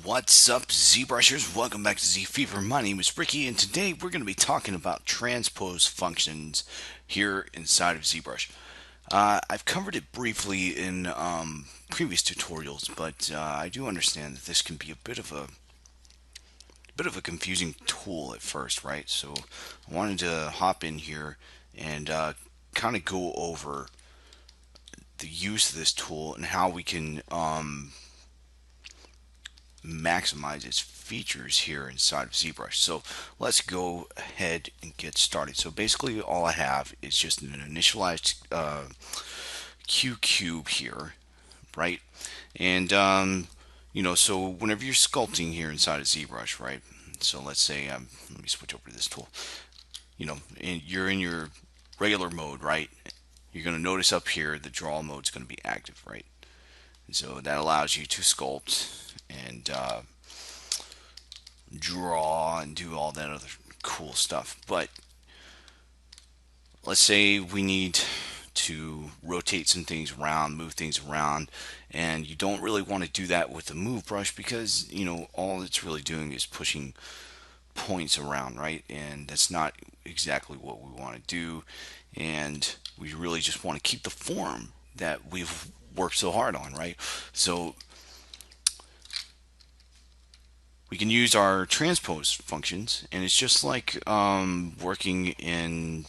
What's up, ZBrushers? Welcome back to Z Fever. My name is Ricky, and today we're going to be talking about transpose functions here inside of ZBrush. I've covered it briefly in previous tutorials, but I do understand that this can be a bit of a confusing tool at first, right? So I wanted to hop in here and kind of go over the use of this tool and how we can maximize its features here inside of ZBrush. So let's go ahead and get started. So basically all I have is just an initialized Q cube here, right? And so whenever you're sculpting here inside of ZBrush, right? So let's say let me switch over to this tool. And you're in your regular mode, right? You're going to notice up here the draw mode is going to be active, right? And so that allows you to sculpt and draw and do all that other cool stuff. But let's say we need to rotate some things around, move things around, and you don't really want to do that with the move brush because all it's really doing is pushing points around, right? And that's not exactly what we want to do, and we really just want to keep the form that we've worked so hard on, right? So we can use our transpose functions, and it's just like working in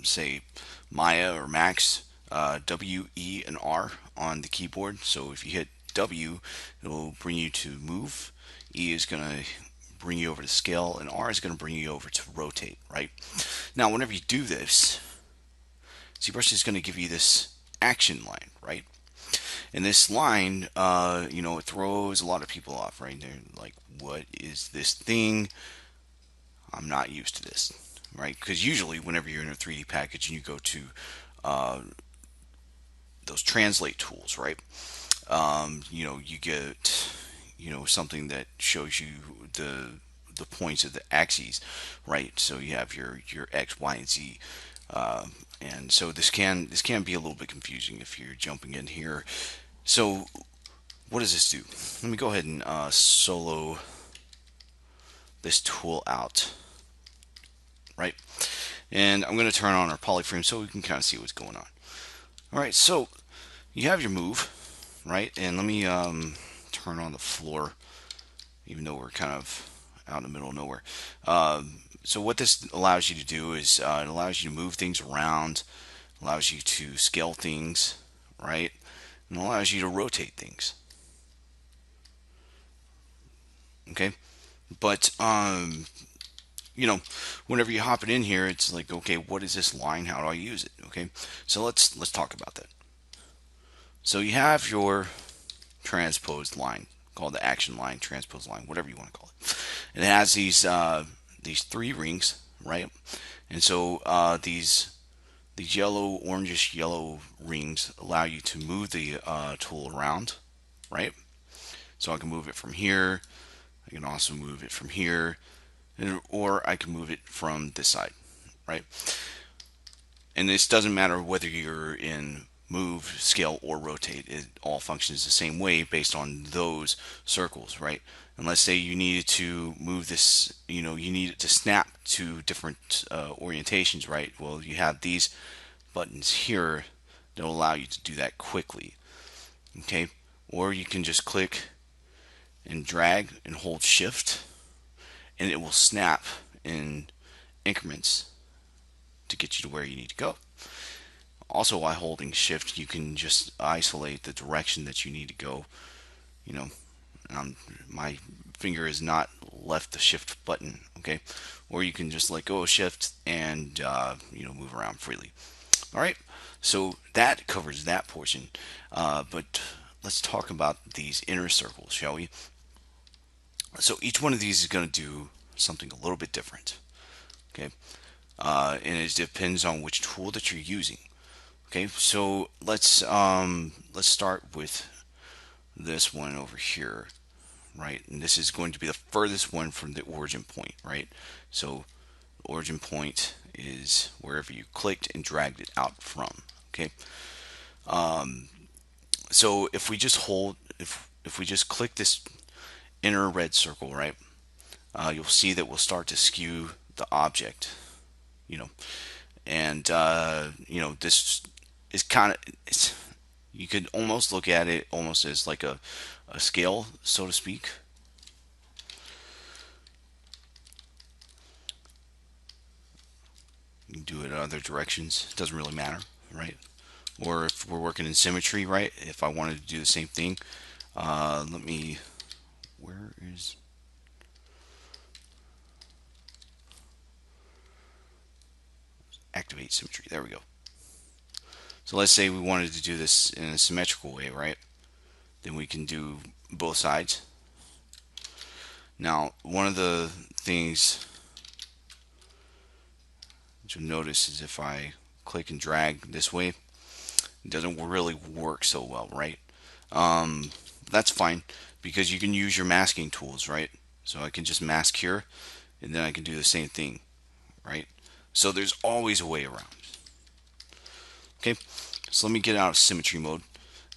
say Maya or Max, W, E, and R on the keyboard. So if you hit W, it'll bring you to move. E is going to bring you over to scale, and R is going to bring you over to rotate, right? Now, whenever you do this, ZBrush is going to give you this action line, right? And this line, it throws a lot of people off, right? They're like, what is this thing? I'm not used to this, right? Because usually whenever you're in a 3D package and you go to uh, those translate tools, right? You get, something that shows you the points of the axes, right? So you have your X, Y, and Z. And so this can be a little bit confusing if you're jumping in here. So what does this do? Let me go ahead and solo this tool out, right? And I'm going to turn on our polyframe so we can kind of see what's going on. All right, so you have your move, right? And let me turn on the floor, even though we're kind of out in the middle of nowhere. So what this allows you to do is it allows you to move things around, allows you to scale things, right? And allows you to rotate things. Okay, but whenever you hop it in here, it's like, okay, what is this line? How do I use it? Okay, so let's talk about that. So you have your transposed line called the action line, transpose line, whatever you want to call it. And it has these three rings, right? And so these yellow, orangish yellow rings allow you to move the tool around, right? So I can move it from here. I can also move it from here, or I can move it from this side, right? And this doesn't matter whether you're in move, scale, or rotate. It all functions the same way based on those circles, right? And let's say you needed to move this, you need it to snap to different orientations, right? Well, you have these buttons here that will allow you to do that quickly, okay? Or you can just click and drag and hold shift, and it will snap in increments to get you to where you need to go. Also, while holding shift, you can just isolate the direction that you need to go. My finger has not left the shift button, okay? Or you can just let go of shift and move around freely. All right, so that covers that portion. But let's talk about these inner circles, shall we? So each one of these is going to do something a little bit different, okay? And it depends on which tool that you're using. Okay, so let's start with this one over here, right? And this is going to be the furthest one from the origin point, right? So origin point is wherever you clicked and dragged it out from. Okay, so if we just hold, if if we just click this inner red circle, right, you'll see that we'll start to skew the object, you know, and this is kind of, you could almost look at it almost as like a scale, so to speak. You can do it in other directions. It doesn't really matter, right? Or if we're working in symmetry, right? If I wanted to do the same thing, let me. Where is? Activate symmetry. There we go. So let's say we wanted to do this in a symmetrical way, right? Then we can do both sides. Now, one of the things that you'll notice is if I click and drag this way, it doesn't really work so well, right? That's fine because you can use your masking tools, right? So I can just mask here and then I can do the same thing, right? So there's always a way around. Okay, so let me get out of symmetry mode.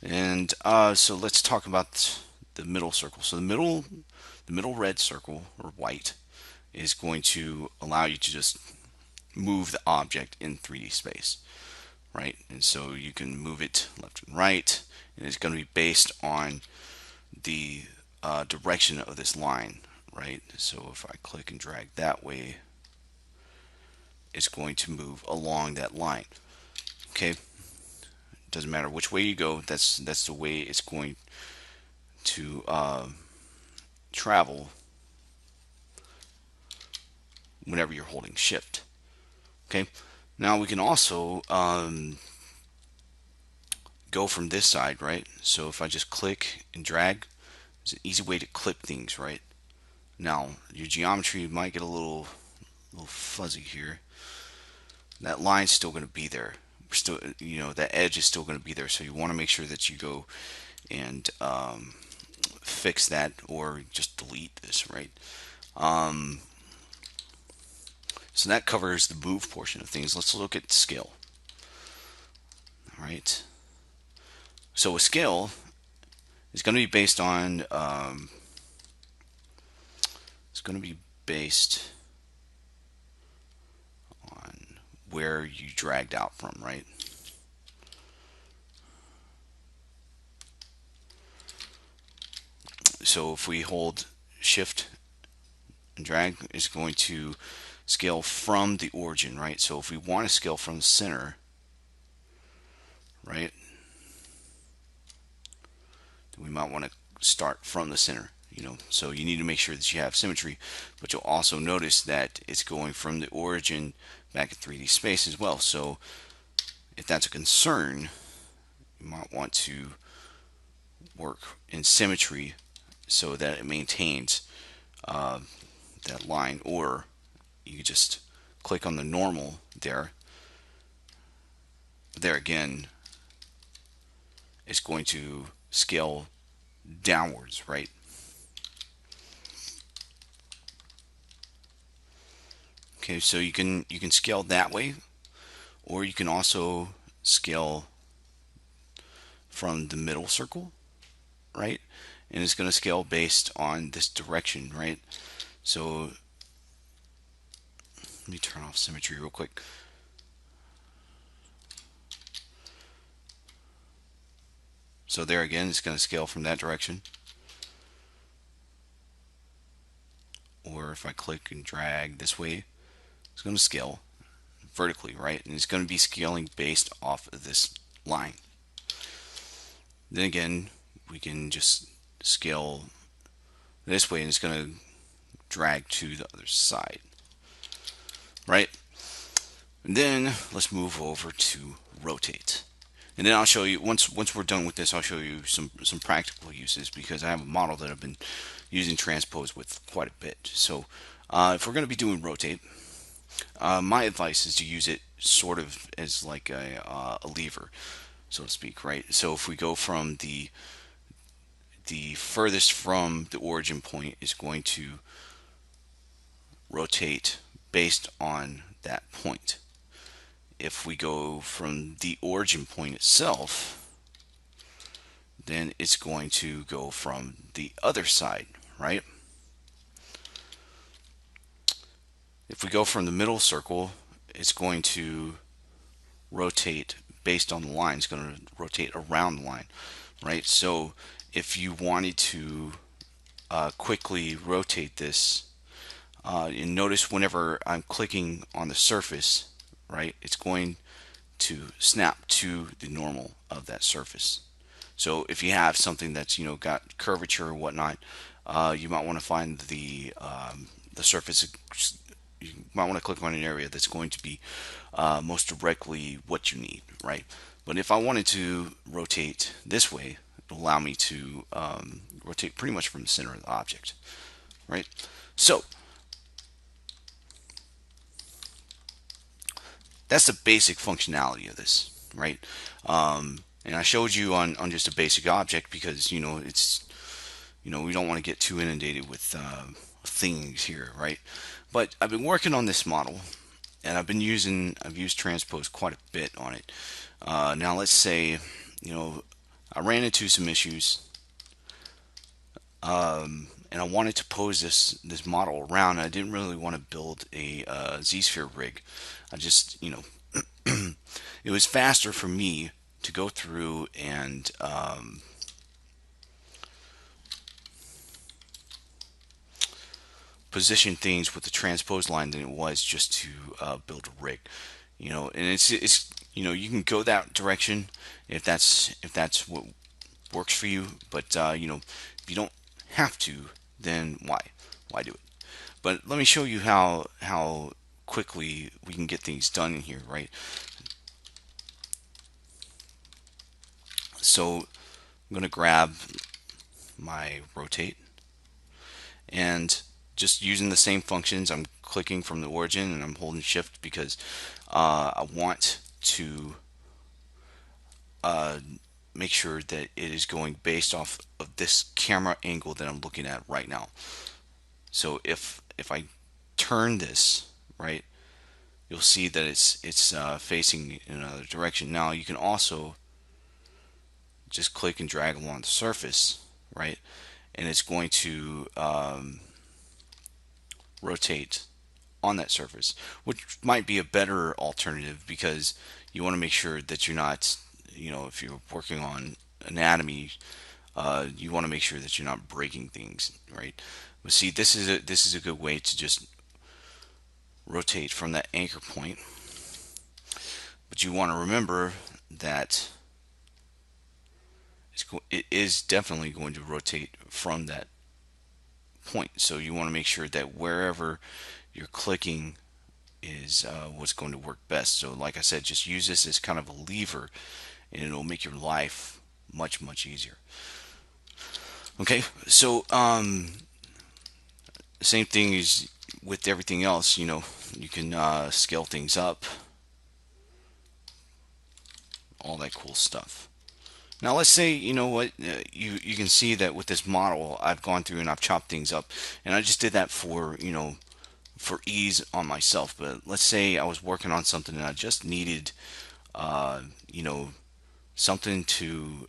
And so let's talk about the middle circle. So the middle red circle, or white, is going to allow you to just move the object in 3D space, right? And so you can move it left and right, and it's going to be based on the direction of this line, right? So if I click and drag that way, it's going to move along that line. Okay, doesn't matter which way you go. That's the way it's going to travel whenever you're holding shift. Okay, now we can also go from this side, right? So if I just click and drag, it's an easy way to clip things, right? Now your geometry might get a little fuzzy here. That line's still going to be there. We're still, that edge is still going to be there. So you want to make sure that you go and fix that, or just delete this, right? So that covers the move portion of things. Let's look at scale. All right. So a scale is going to be based on it's going to be based on where you dragged out from, right? So if we hold shift and drag, it's going to scale from the origin, right? So if we want to scale from the center, right, then we might want to start from the center, so you need to make sure that you have symmetry, but you'll also notice that it's going from the origin back in 3D space as well. So if that's a concern, you might want to work in symmetry so that it maintains that line, or you could just click on the normal there. There again, it's going to scale downwards, right? Okay, so you can scale that way, or you can also scale from the middle circle, right? And it's going to scale based on this direction, right? So let me turn off symmetry real quick. So there again, it's going to scale from that direction. Or if I click and drag this way, it's going to scale vertically, right? And it's going to be scaling based off of this line. Then again, we can just scale this way, and it's going to drag to the other side, right? And then let's move over to rotate. And then I'll show you, once we're done with this, I'll show you some practical uses, because I have a model that I've been using transpose with quite a bit. So if we're going to be doing rotate, my advice is to use it sort of as like a lever, so to speak, right? So if we go from the furthest from the origin point is going to rotate based on that point. If we go from the origin point itself, then it's going to go from the other side, right? If we go from the middle circle, it's going to rotate based on the line. It's going to rotate around the line, right? So if you wanted to quickly rotate this, and notice whenever I'm clicking on the surface, right, it's going to snap to the normal of that surface. So if you have something that's got curvature or whatnot, you might want to find the surface. You might want to click on an area that's going to be most directly what you need, right? But if I wanted to rotate this way, it'll allow me to rotate pretty much from the center of the object, right? So that's the basic functionality of this, right? And I showed you on just a basic object because it's we don't want to get too inundated with things here, right? But I've been working on this model, and I've used Transpose quite a bit on it. Now let's say I ran into some issues, and I wanted to pose this model around. I didn't really want to build a Z-sphere rig. I just it was faster for me to go through and position things with the transpose line than it was just to build a rig. And it's you can go that direction if that's what works for you. But if you don't have to, then why do it? But let me show you how quickly we can get things done in here, right? So I'm going to grab my rotate, and just using the same functions, I'm clicking from the origin and I'm holding shift because I want to make sure that it is going based off of this camera angle that I'm looking at right now. So if I turn this, right, you'll see that it's facing in another direction. Now you can also just click and drag along the surface, right, and it's going to rotate on that surface, which might be a better alternative because you want to make sure that you're not, if you're working on anatomy, you want to make sure that you're not breaking things, right? But see, this is a good way to just rotate from that anchor point. But you want to remember that it is definitely going to rotate from that point. So you want to make sure that wherever you're clicking is what's going to work best. So like I said, just use this as kind of a lever and it'll make your life much easier. Okay, so same thing is with everything else. You can scale things up, all that cool stuff. Now let's say, what, you can see that with this model I've gone through and I've chopped things up, and I just did that for for ease on myself. But let's say I was working on something and I just needed something to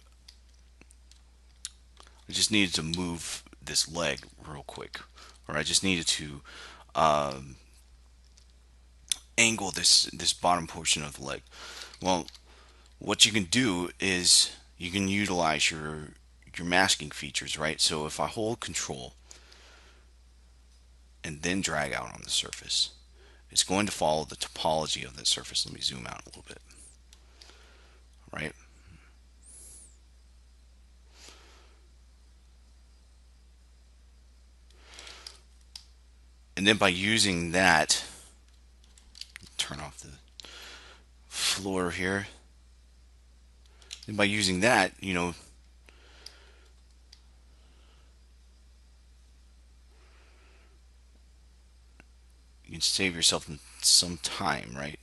I just needed to move this leg real quick, or I just needed to angle this bottom portion of the leg. Well, what you can do is you can utilize your masking features, right? So if I hold control and then drag out on the surface, it's going to follow the topology of that surface. Let me zoom out a little bit, right? And then by using that, turn off the floor here. And by using that, you can save yourself some time, right?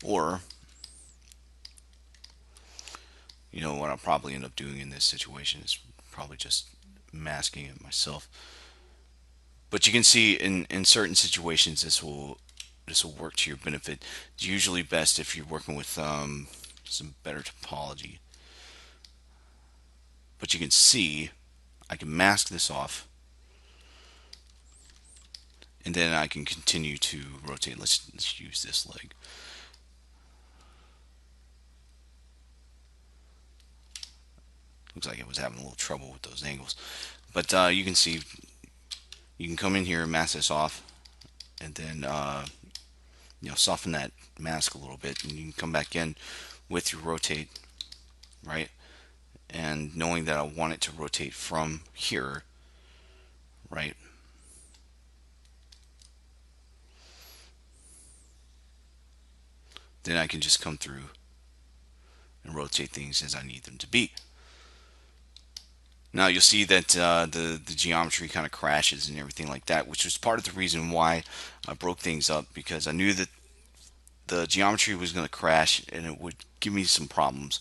Or what I'll probably end up doing in this situation is probably just masking it myself. But you can see in certain situations this will work to your benefit. It's usually best if you're working with some better topology. but you can see I can mask this off, and then I can continue to rotate. Let's use this leg. Looks like it was having a little trouble with those angles, but you can see you can come in here and mask this off, and then soften that mask a little bit, and you can come back in with your rotate, right? And knowing that I want it to rotate from here, right? Then I can just come through and rotate things as I need them to be. Now you'll see that the geometry kind of crashes and everything like that, which was part of the reason why I broke things up, because I knew that the geometry was going to crash and it would give me some problems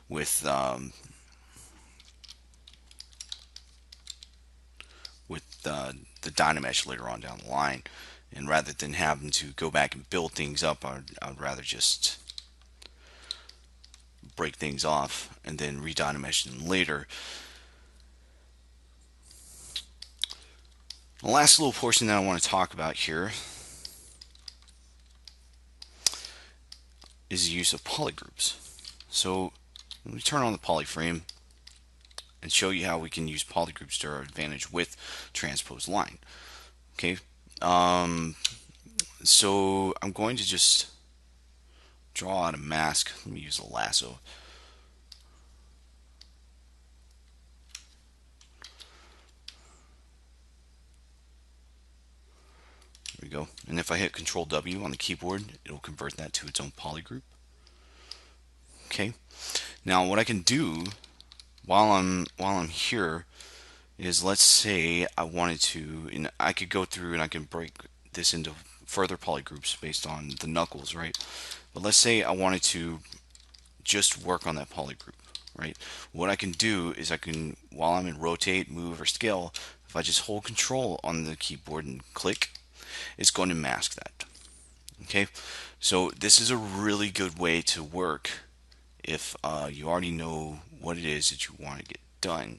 with the Dynamesh later on down the line. And rather than having to go back and build things up, I'd rather just break things off and then re-Dynamesh them later. The last little portion that I want to talk about here is the use of polygroups. So let me turn on the polyframe and show you how we can use polygroups to our advantage with transpose line. Okay, so I'm going to just draw out a mask. Let me use a lasso. There we go. And if I hit Control W on the keyboard, it'll convert that to its own polygroup. Okay. Now what I can do while I'm here is, let's say I wanted to, and I could go through and I can break this into further polygroups based on the knuckles, right? But let's say I wanted to just work on that polygroup, right? What I can do is I can, while I'm in rotate, move, or scale, if I just hold Control on the keyboard and click, it's going to mask that. Okay, so this is a really good way to work if you already know what it is that you want to get done.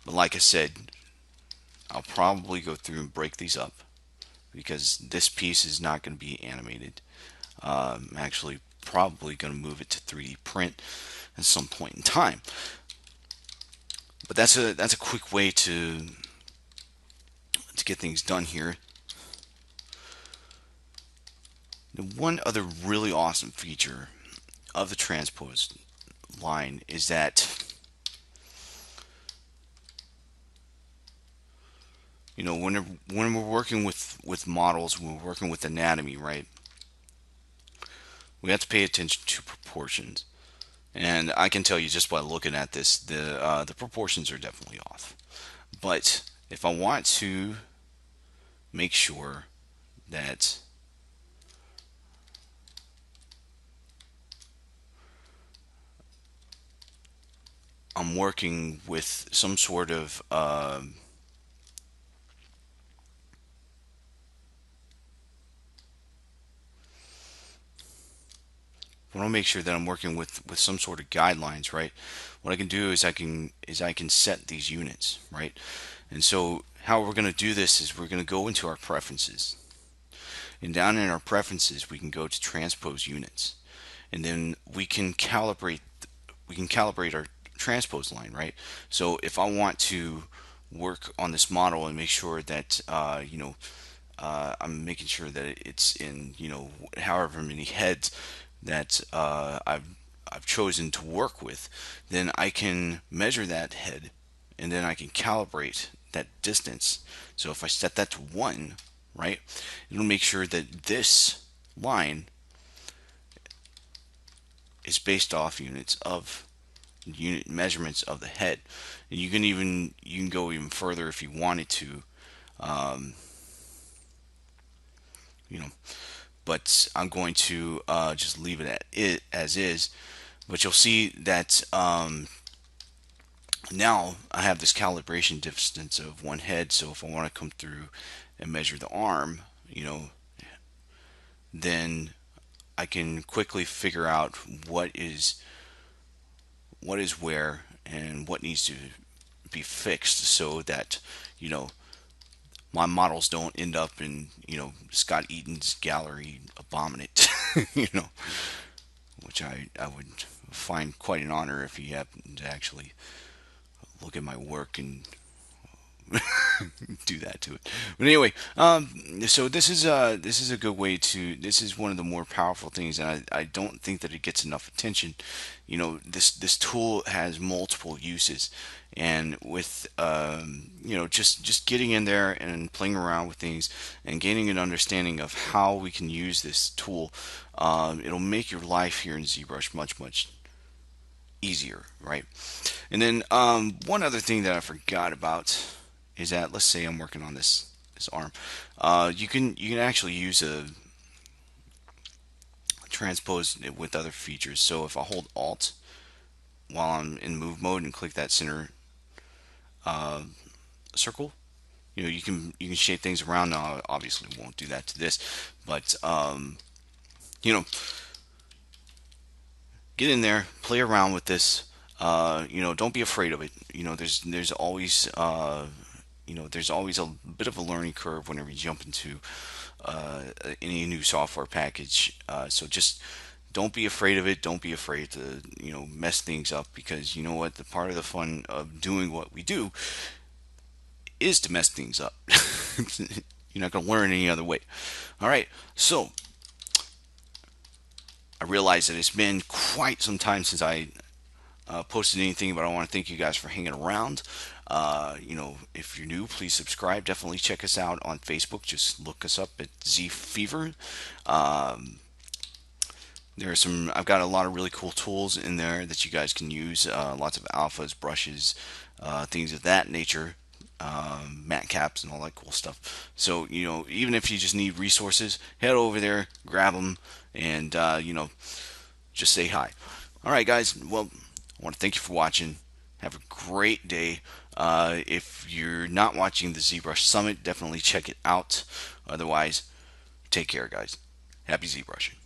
But like I said, I'll probably go through and break these up because this piece is not going to be animated. I'm actually probably going to move it to 3D print at some point in time. But that's a quick way to get things done here. The one other really awesome feature of the transpose line is that when we're working with models, when we're working with anatomy, right, we have to pay attention to proportions. And I can tell you just by looking at this, the proportions are definitely off. But if I want to make sure that I'm working with some sort of I want to make sure that I'm working with some sort of guidelines, right? What I can do is I can set these units, right? And so how we're going to do this is we're going to go into our preferences, and down in our preferences we can go to transpose units, and then we can calibrate our transpose line, right? So if I want to work on this model and make sure that I'm making sure that it's in however many heads that I've chosen to work with, then I can measure that head and then I can calibrate that distance. So if I set that to 1, right, it'll make sure that this line is based off unit measurements of the head. And you can go even further if you wanted to, you know but I'm going to just leave it as is. But you'll see that now I have this calibration distance of 1 head. So if I want to come through and measure the arm, then I can quickly figure out what what is where and what needs to be fixed so that, you know, my models don't end up in, Scott Eaton's gallery abominate, you know, which I would find quite an honor if he happened to actually look at my work and do that to it. But anyway, so this is a good way to. This is one of the more powerful things, and I don't think that it gets enough attention. This tool has multiple uses, and with just getting in there and playing around with things and gaining an understanding of how we can use this tool, it'll make your life here in ZBrush much easier, right? And then one other thing that I forgot about is that, let's say I'm working on this arm. You can actually use a transpose it with other features. So if I hold Alt while I'm in move mode and click that center circle, you can shape things around. Now, obviously, won't do that to this, but you know, get in there, play around with this. Don't be afraid of it. There's always there's always a bit of a learning curve whenever you jump into any new software package. So just don't be afraid of it. Don't be afraid to mess things up, because you know what? The part of the fun of doing what we do is to mess things up. You're not going to learn any other way. All right. So I realize that it's been quite some time since I posted anything, but I want to thank you guys for hanging around. If you're new, please subscribe. Definitely check us out on Facebook. Just look us up at Z Fever. I've got a lot of really cool tools in there that you guys can use. Lots of alphas, brushes, things of that nature, mat caps, and all that cool stuff. So, even if you just need resources, head over there, grab them, and, just say hi. All right, guys. Well, I want to thank you for watching. Have a great day. If you're not watching the ZBrush Summit, definitely check it out. Otherwise, take care, guys. Happy ZBrushing.